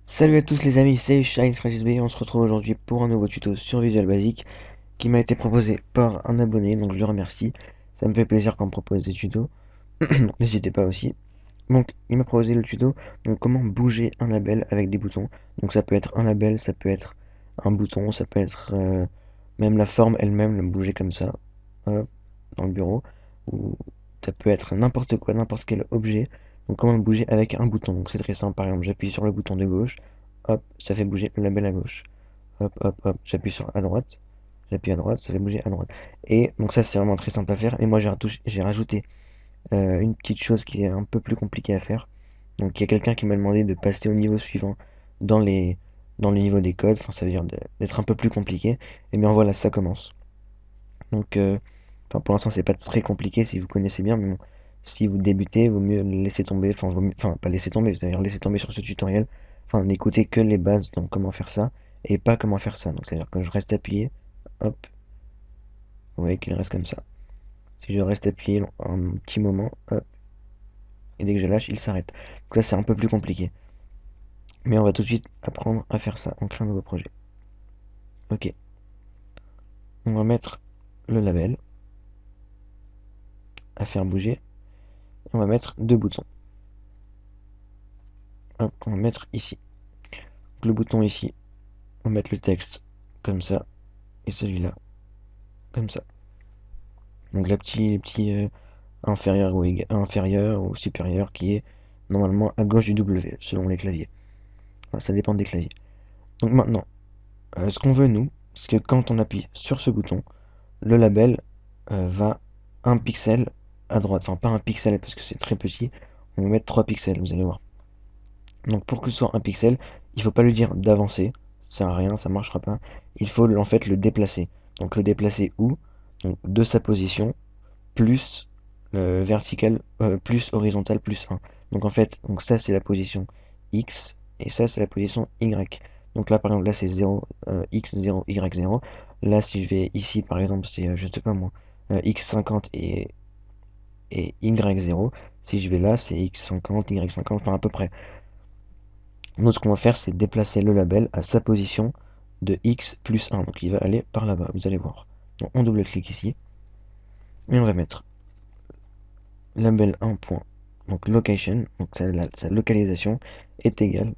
Salut à tous les amis, c'est ShineSB, on se retrouve aujourd'hui pour un nouveau tuto sur Visual Basic qui m'a été proposé par un abonné, donc je le remercie. Ça me fait plaisir qu'on me propose des tutos, donc n'hésitez pas aussi. Donc il m'a proposé le tuto, donc comment bouger un label avec des boutons. Donc ça peut être un label, ça peut être un bouton, ça peut être même la forme elle-même, le bouger comme ça, hop, dans le bureau, ou ça peut être n'importe quoi, n'importe quel objet. Donc comment le bouger avec un bouton. Donc c'est très simple, par exemple j'appuie sur le bouton de gauche, hop, ça fait bouger le label à gauche. Hop, hop, hop, j'appuie sur à droite, j'appuie à droite, ça fait bouger à droite. Et donc ça c'est vraiment très simple à faire. Et moi j'ai rajouté une petite chose qui est un peu plus compliquée à faire. Donc il y a quelqu'un qui m'a demandé de passer au niveau suivant dans dans le niveau des codes, enfin ça veut dire d'être un peu plus compliqué. Et bien voilà, ça commence. Donc enfin, pour l'instant c'est pas très compliqué si vous connaissez bien, mais bon, si vous débutez, vaut mieux laisser tomber, enfin pas laisser tomber, c'est-à-dire laisser tomber sur ce tutoriel, enfin n'écoutez que les bases, donc comment faire ça, et pas comment faire ça. Donc c'est-à-dire que je reste appuyé, hop, vous voyez qu'il reste comme ça. Si je reste appuyé un petit moment, hop, et dès que je lâche, il s'arrête. Donc ça c'est un peu plus compliqué. Mais on va tout de suite apprendre à faire ça. On crée un nouveau projet. Ok. On va mettre le label à faire bouger. Et on va mettre deux boutons. Hop, on va mettre ici. Donc, le bouton ici, on va mettre le texte comme ça. Et celui-là, comme ça. Donc le petit inférieur ou supérieur qui est normalement à gauche du W, selon les claviers. Enfin, ça dépend des claviers. Donc maintenant, ce qu'on veut nous, c'est que quand on appuie sur ce bouton, le label va un pixel à droite. Enfin, pas un pixel parce que c'est très petit. On va mettre 3 pixels, vous allez voir. Donc pour que ce soit un pixel, il faut pas lui dire d'avancer. Ça sert à rien, ça marchera pas. Il faut en fait le déplacer. Donc le déplacer où? Donc de sa position, plus vertical, plus horizontal, plus 1. Donc en fait, donc ça c'est la position X, et ça c'est la position Y. Donc là par exemple, là c'est 0, X 0, Y 0. Là si je vais ici par exemple, c'est, je sais pas moi, X 50 et Y 0. Si je vais là, c'est X 50, Y 50, enfin à peu près. Nous ce qu'on va faire, c'est déplacer le label à sa position de X plus 1. Donc il va aller par là-bas, vous allez voir. Donc on double-clique ici, et on va mettre label 1 point, donc location, donc sa localisation est égale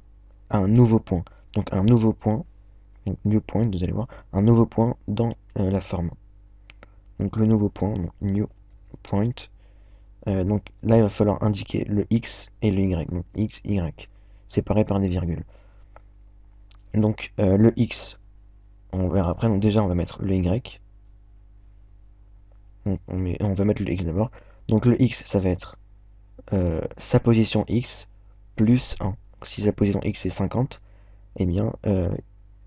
à un nouveau point. Donc un nouveau point, donc new point, vous allez voir, un nouveau point dans la forme. Donc le nouveau point, donc new point. Donc là, il va falloir indiquer le X et le Y. Donc X, Y, séparés par des virgules. Donc le X, on verra après. Donc déjà, on va mettre le Y. Donc, on va mettre le X d'abord. Donc le X, ça va être sa position X plus 1. Donc, si sa position X est 50, eh bien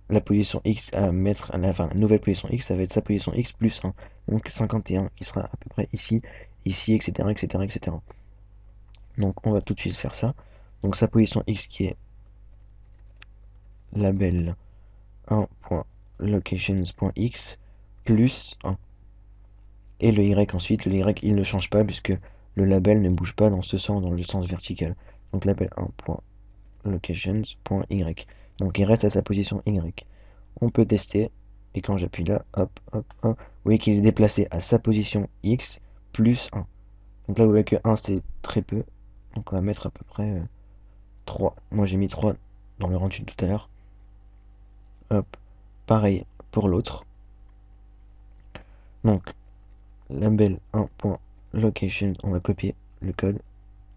la position X à mettre à la fin, la nouvelle position X, ça va être sa position X plus 1. Donc 51 qui sera à peu près ici, ici, etc. etc. etc. Donc on va tout de suite faire ça. Donc sa position X qui est label 1.locations.x plus 1. Et le Y ensuite, le Y il ne change pas puisque le label ne bouge pas dans ce sens, dans le sens vertical. Donc label 1.locations.y. Donc il reste à sa position Y. On peut tester, et quand j'appuie là, hop, hop, hop, vous voyez qu'il est déplacé à sa position X plus 1. Donc là vous voyez que 1 c'est très peu. Donc on va mettre à peu près 3. Moi j'ai mis 3 dans le rendu tout à l'heure. Hop, pareil pour l'autre. Donc label 1.location, on va copier le code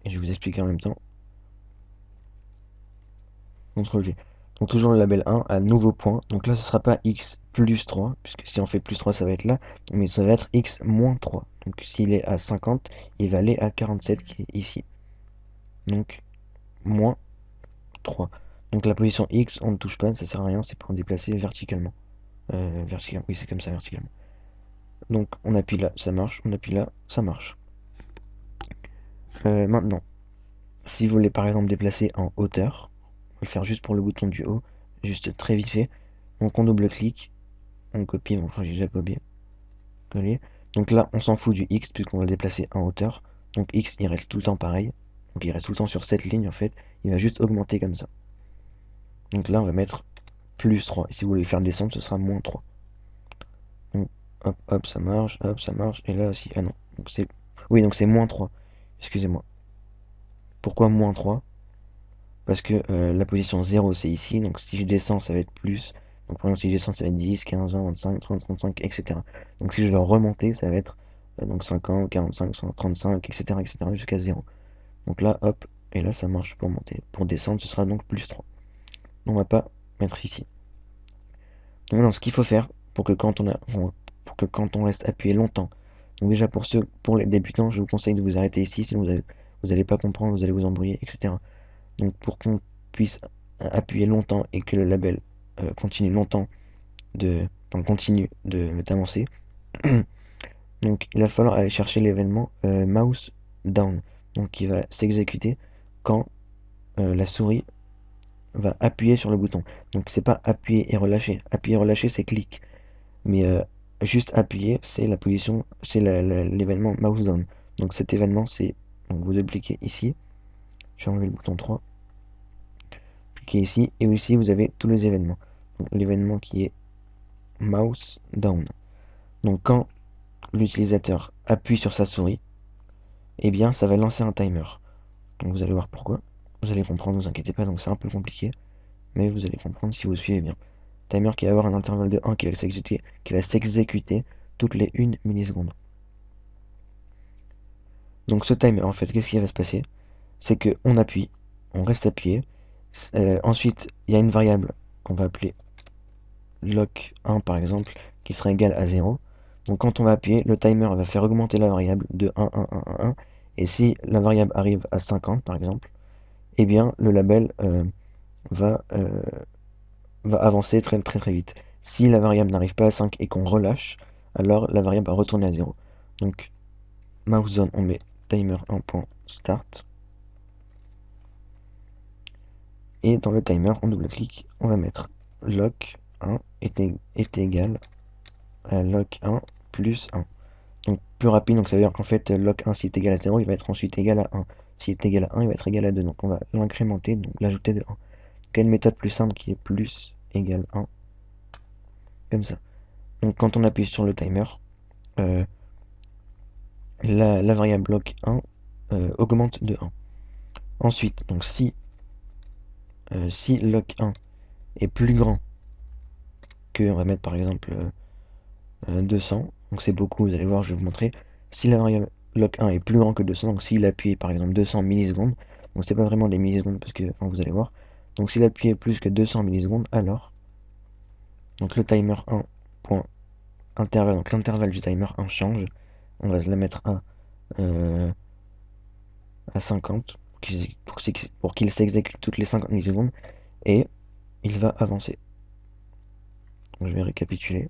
et je vais vous expliquer en même temps. CTRL G. Donc toujours le label 1 à nouveau point. Donc là ce sera pas x plus 3, puisque si on fait plus 3 ça va être là, mais ça va être x moins 3. Donc s'il est à 50, il va aller à 47 qui est ici. Donc moins 3. Donc la position x on ne touche pas, ça sert à rien, c'est pour déplacer verticalement. Oui c'est comme ça verticalement. Donc on appuie là, ça marche, on appuie là, ça marche. Maintenant, si vous voulez par exemple déplacer en hauteur, on va le faire juste pour le bouton du haut, juste très vite fait. Donc on double-clique, on copie, donc j'ai déjà copié, collé. Donc là on s'en fout du X puisqu'on va le déplacer en hauteur. Donc X il reste tout le temps pareil. Donc il reste tout le temps sur cette ligne en fait. Il va juste augmenter comme ça. Donc là, on va mettre plus 3. Et si vous voulez le faire descendre, ce sera moins 3. Donc, hop, hop, ça marche, et là aussi, ah non, donc c'est, oui, donc c'est moins 3, excusez-moi. Pourquoi moins 3? Parce que la position 0 c'est ici, donc si je descends ça va être plus, donc par exemple si je descends ça va être 10, 15, 20, 25, 30, 35, etc. Donc si je veux remonter ça va être donc 50, 45, 135, etc., etc. jusqu'à 0. Donc là, hop, et là ça marche pour monter. Pour descendre, ce sera donc plus 3. On va pas mettre ici. Donc non, ce qu'il faut faire pour que pour que quand on reste appuyé longtemps, donc déjà pour les débutants, je vous conseille de vous arrêter ici, sinon vous allez pas comprendre, vous allez vous embrouiller, etc. Donc pour qu'on puisse appuyer longtemps et que le label continue longtemps continue d'avancer, donc il va falloir aller chercher l'événement mouse down, donc qui va s'exécuter quand la souris va appuyer sur le bouton. Donc c'est pas appuyer et relâcher. Appuyer et relâcher c'est clic. Mais juste appuyer c'est la position, c'est l'événement mouse down. Donc cet événement c'est, donc vous dupliquez ici. Je vais enlever le bouton 3. Cliquez ici et ici vous avez tous les événements. L'événement qui est mouse down. Donc quand l'utilisateur appuie sur sa souris, eh bien ça va lancer un timer. Donc vous allez voir pourquoi. Vous allez comprendre, ne vous inquiétez pas, donc c'est un peu compliqué, mais vous allez comprendre si vous suivez bien. Timer qui va avoir un intervalle de 1 qui va s'exécuter toutes les 1 milliseconde. Donc ce timer, en fait, qu'est-ce qui va se passer? C'est que on appuie, on reste appuyé. Ensuite, il y a une variable qu'on va appeler lock1 par exemple, qui sera égale à 0. Donc quand on va appuyer, le timer va faire augmenter la variable de 1, 1, 1, 1, 1. Et si la variable arrive à 50 par exemple, eh bien le label va, va avancer très très très vite. Si la variable n'arrive pas à 5 et qu'on relâche, alors la variable va retourner à 0. Donc mouse zone, on met timer 1.start. Et dans le timer, on double-clique, on va mettre lock1 est égal à lock1 plus 1. Donc plus rapide, donc ça veut dire qu'en fait lock1 s'il est égal à 0, il va être ensuite égal à 1. S'il est égal à 1, il va être égal à 2. Donc on va l'incrémenter, donc l'ajouter de 1. Donc il y a une méthode plus simple qui est plus égale 1. Comme ça. Donc quand on appuie sur le timer, la variable lock1 augmente de 1. Ensuite, donc si lock1 est plus grand que, on va mettre par exemple 200, donc c'est beaucoup, vous allez voir, je vais vous montrer. Si la variable lock1 est plus grand que 200, donc s'il appuie par exemple 200 millisecondes, donc c'est pas vraiment des millisecondes parce que, enfin, vous allez voir. Donc s'il appuie plus que 200 millisecondes, alors, donc le timer 1 point intervalle, donc l'intervalle du timer 1 change. On va la mettre à 50 pour qu'il s'exécute toutes les 50 millisecondes et il va avancer. Donc, je vais récapituler.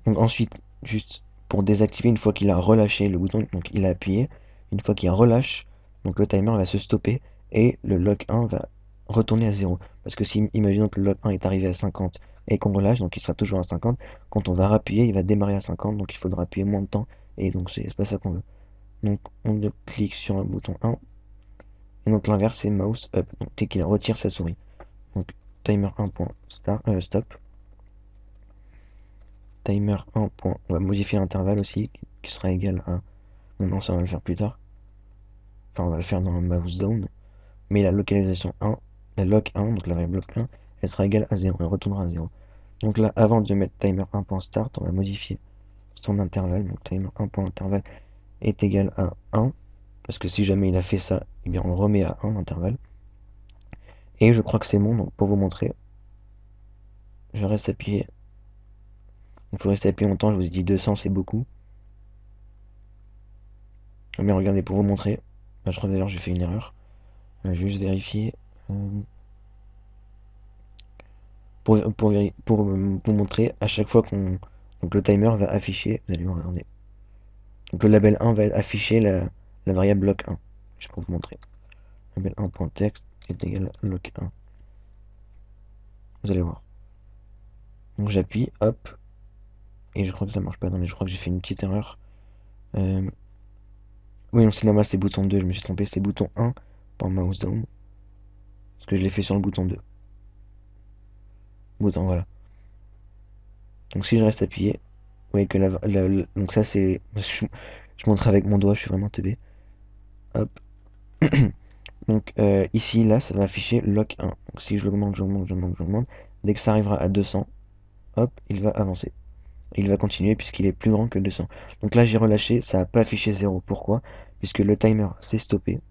Donc ensuite, juste pour désactiver, une fois qu'il a relâché le bouton, donc il a appuyé, une fois qu'il relâche, donc le timer va se stopper et le lock 1 va retourner à 0. Parce que si, imaginons que le lock 1 est arrivé à 50 et qu'on relâche, donc il sera toujours à 50, quand on va rappuyer, il va démarrer à 50, donc il faudra appuyer moins de temps, et donc c'est pas ça qu'on veut. Donc on clique sur le bouton 1, et donc l'inverse c'est mouse up, donc dès qu'il retire sa souris. Donc timer 1.stop. Timer 1. On va modifier l'intervalle aussi, qui sera égal à... Bon non, ça on va le faire plus tard. Enfin, on va le faire dans le mouse down. Mais la localisation 1, la lock 1, donc la variable lock 1, elle sera égale à 0, elle retournera à 0. Donc là, avant de mettre timer 1.start, on va modifier son intervalle. Donc timer 1.intervalle est égal à 1. Parce que si jamais il a fait ça, eh bien on le remet à 1 l'intervalle. Et je crois que c'est bon, donc pour vous montrer, je reste appuyé. Il faut rester appuyé longtemps, je vous ai dit 200 c'est beaucoup. Mais regardez, pour vous montrer, je crois d'ailleurs j'ai fait une erreur. Je vais juste vérifier. Pour vous montrer, à chaque fois qu'on... Donc le timer va afficher, vous allez voir, regardez. Donc le label 1 va afficher la variable lock1. Je peux vous montrer. Label 1.text est égal à lock1. Vous allez voir. Donc j'appuie, hop. Et je crois que ça marche pas. Non mais je crois que j'ai fait une petite erreur. Oui non c'est normal, c'est bouton 2, je me suis trompé, c'est bouton 1 pour mouse down. que je l'ai fait sur le bouton 2. Bouton, voilà. Donc si je reste appuyé, vous voyez que donc ça c'est... Je montre avec mon doigt, je suis vraiment teubé. Hop. Donc ici, là, ça va afficher lock 1. Donc si je l'augmente, j'augmente. Dès que ça arrivera à 200, hop, il va avancer. Il va continuer puisqu'il est plus grand que 200. Donc là, j'ai relâché, ça n'a pas affiché 0. Pourquoi? Puisque le timer s'est stoppé.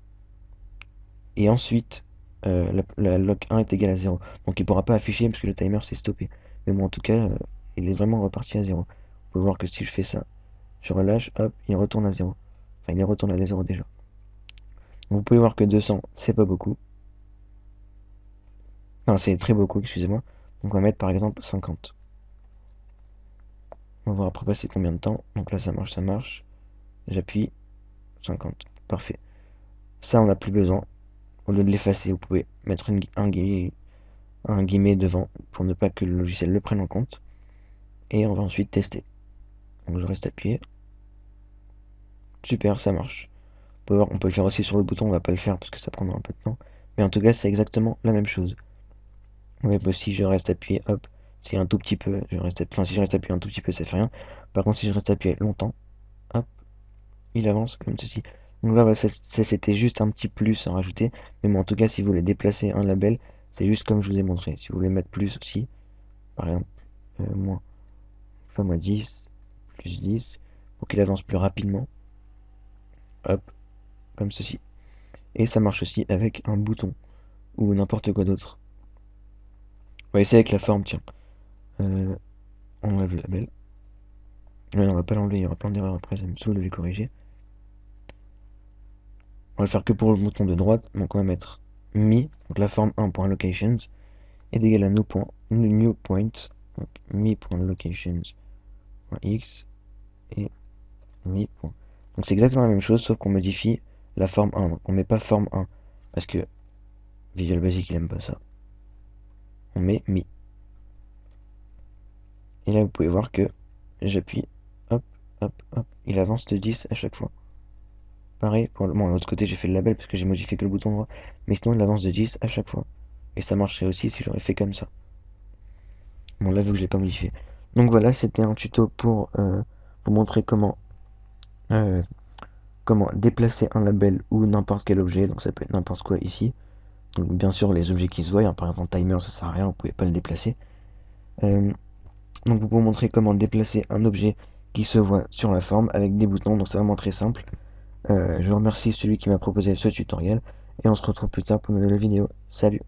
Et ensuite, la lock 1 est égal à 0. Donc il ne pourra pas afficher puisque le timer s'est stoppé. Mais bon, en tout cas, il est vraiment reparti à 0. Vous pouvez voir que si je fais ça, je relâche, hop, il retourne à 0. Enfin, il retourne à 0 déjà. Donc, vous pouvez voir que 200, c'est pas beaucoup. Enfin, c'est très beaucoup, excusez-moi. Donc on va mettre par exemple 50. On va voir après passer combien de temps. Donc là, ça marche, ça marche. J'appuie. 50. Parfait. Ça, on n'a plus besoin. Au lieu de l'effacer, vous pouvez mettre un guillemet devant pour ne pas que le logiciel le prenne en compte. Et on va ensuite tester. Donc je reste appuyé. Super, ça marche. On peut voir, on peut le faire aussi sur le bouton, on va pas le faire parce que ça prendra un peu de temps. Mais en tout cas, c'est exactement la même chose. Ouais, bah, si je reste appuyé, hop, c'est un tout petit peu, enfin si je reste appuyé un tout petit peu, ça fait rien. Par contre, si je reste appuyé longtemps, hop, il avance comme ceci. Donc là, voilà, ça, c'était juste un petit plus à rajouter. Mais bon, en tout cas, si vous voulez déplacer un label, c'est juste comme je vous ai montré. Si vous voulez mettre plus aussi, par exemple, moins, fois moins 10, plus 10, pour qu'il avance plus rapidement, hop, comme ceci. Et ça marche aussi avec un bouton ou n'importe quoi d'autre. On va essayer avec la forme, tiens. On enlève le label. Ouais, on va pas l'enlever, il y aura plein d'erreurs après, ça me saoule de les corriger. On va le faire que pour le bouton de droite, donc on va mettre mi, donc la forme 1.locations, est égal à new point, donc mi.locations.x et mi. Donc c'est exactement la même chose, sauf qu'on modifie la forme 1, donc on met pas forme 1, parce que Visual Basic il aime pas ça. On met mi. Et là vous pouvez voir que j'appuie, hop, hop, hop, il avance de 10 à chaque fois. Pareil, pour l'autre côté, j'ai fait le label parce que j'ai modifié que le bouton droit. Mais sinon, il avance de 10 à chaque fois. Et ça marcherait aussi si j'aurais fait comme ça. Bon, là, vu que je l'ai pas modifié. Donc voilà, c'était un tuto pour vous montrer euh, comment déplacer un label ou n'importe quel objet. Donc ça peut être n'importe quoi ici. Donc bien sûr, les objets qui se voient, hein, par exemple, un timer, ça sert à rien, vous pouvez pas le déplacer. Donc vous pouvez montrer comment déplacer un objet qui se voit sur la forme avec des boutons. Donc c'est vraiment très simple. Je remercie celui qui m'a proposé ce tutoriel et on se retrouve plus tard pour une nouvelle vidéo. Salut!